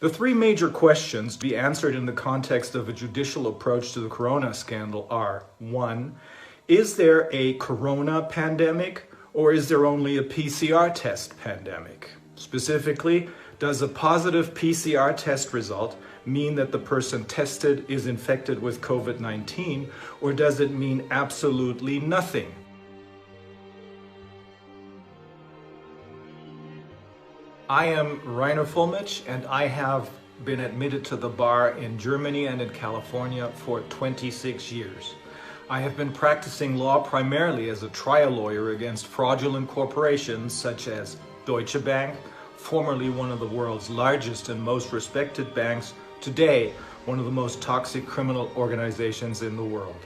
The three major questions to be answered in the context of a judicial approach to the corona scandal are: 1. Is there a corona pandemic, or is there only a PCR test pandemic? Specifically, does a positive PCR test result mean that the person tested is infected with COVID-19, or does it mean absolutely nothing? I am Rainer Fulmich, and I have been admitted to the bar in Germany and in California for 26 years. I have been practicing law primarily as a trial lawyer against fraudulent corporations such as Deutsche Bank, formerly one of the world's largest and most respected banks, today one of the most toxic criminal organizations in the world.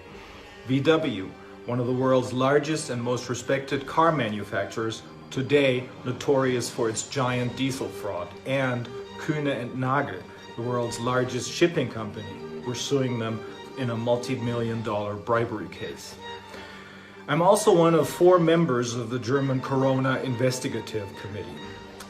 VW, one of the world's largest and most respected car manufacturers, today notorious for its giant diesel fraud, and Kühne and Nagel, the world's largest shipping company. We're suing them in a multi-million-dollar bribery case. I'm also one of 4 members of the German Corona Investigative Committee.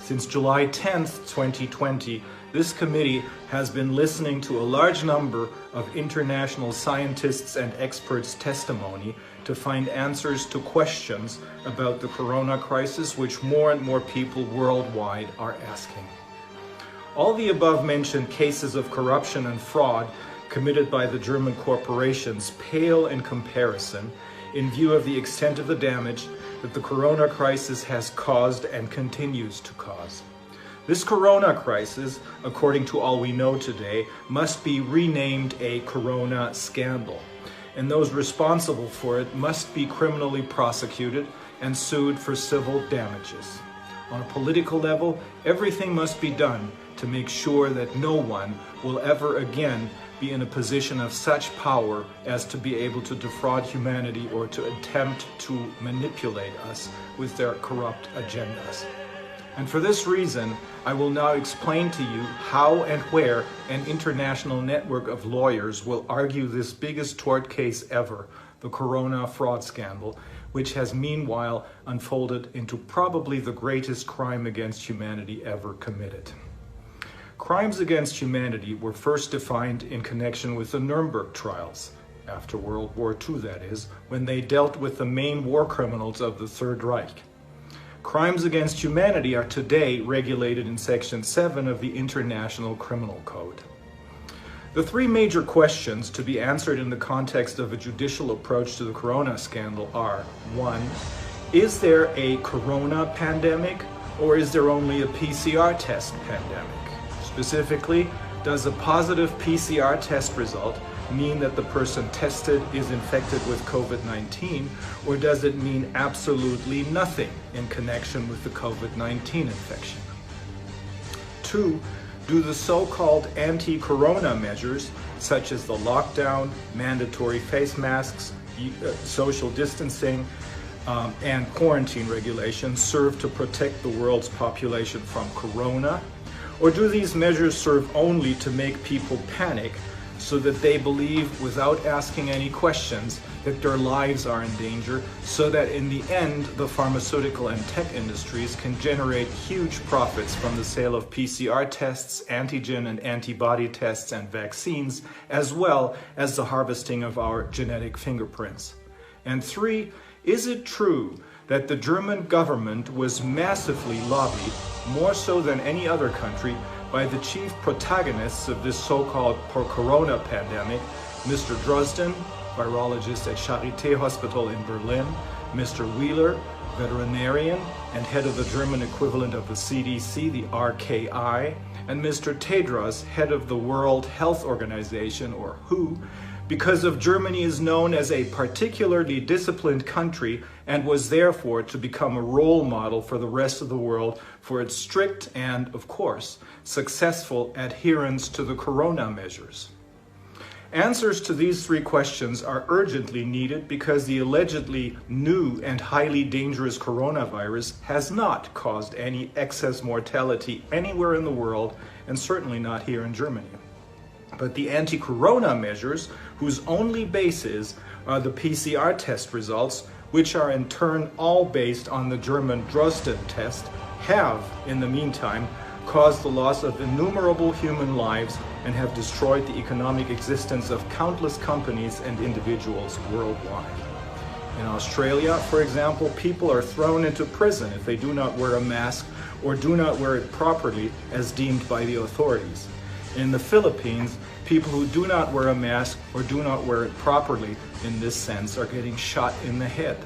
Since July 10th, 2020, this committee has been listening to a large number of international scientists and experts' testimony to find answers to questions about the corona crisis, which more and more people worldwide are asking. All the above-mentioned cases of corruption and fraud committed by the German corporations pale in comparison in view of the extent of the damage that the corona crisis has caused and continues to cause. This corona crisis, according to all we know today, must be renamed a corona scandal, and those responsible for it must be criminally prosecuted and sued for civil damages. On a political level, everything must be done to make sure that no one will ever again be in a position of such power as to be able to defraud humanity or to attempt to manipulate us with their corrupt agendas. And for this reason, I will now explain to you how and where an international network of lawyers will argue this biggest tort case ever, the corona fraud scandal, which has meanwhile unfolded into probably the greatest crime against humanity ever committed. Crimes against humanity were first defined in connection with the Nuremberg trials, after World War II that is, when they dealt with the main war criminals of the Third Reich. Crimes against humanity are today regulated in Section 7 of the International Criminal Code. The three major questions to be answered in the context of a judicial approach to the corona scandal are: 1. Is there a corona pandemic, or is there only a PCR test pandemic? Specifically, does a positive PCR test result mean that the person tested is infected with COVID-19, or does it mean absolutely nothing in connection with the COVID-19 infection? 2. Do the so-called anti-corona measures, such as the lockdown, mandatory face masks, social distancing, and quarantine regulations, serve to protect the world's population from corona? Or do these measures serve only to make people panic so that they believe, without asking any questions, that their lives are in danger, so that in the end, the pharmaceutical and tech industries can generate huge profits from the sale of PCR tests, antigen and antibody tests, and vaccines, as well as the harvesting of our genetic fingerprints? And 3, is it true that the German government was massively lobbied, more so than any other country, by the chief protagonists of this so-called corona pandemic, Mr. Drosten, virologist at Charité Hospital in Berlin, Mr. Wheeler, veterinarian and head of the German equivalent of the CDC, the RKI, and Mr. Tedros, head of the World Health Organization, or WHO, because of Germany is known as a particularly disciplined country and was therefore to become a role model for the rest of the world for its strict and, of course, successful adherence to the corona measures. Answers to these three questions are urgently needed because the allegedly new and highly dangerous coronavirus has not caused any excess mortality anywhere in the world, and certainly not here in Germany. But the anti-corona measures, whose only basis are the PCR test results, which are in turn all based on the German Drosten test, have, in the meantime, caused the loss of innumerable human lives, and have destroyed the economic existence of countless companies and individuals worldwide. In Australia, for example, people are thrown into prison if they do not wear a mask or do not wear it properly as deemed by the authorities. In the Philippines, people who do not wear a mask or do not wear it properly in this sense are getting shot in the head.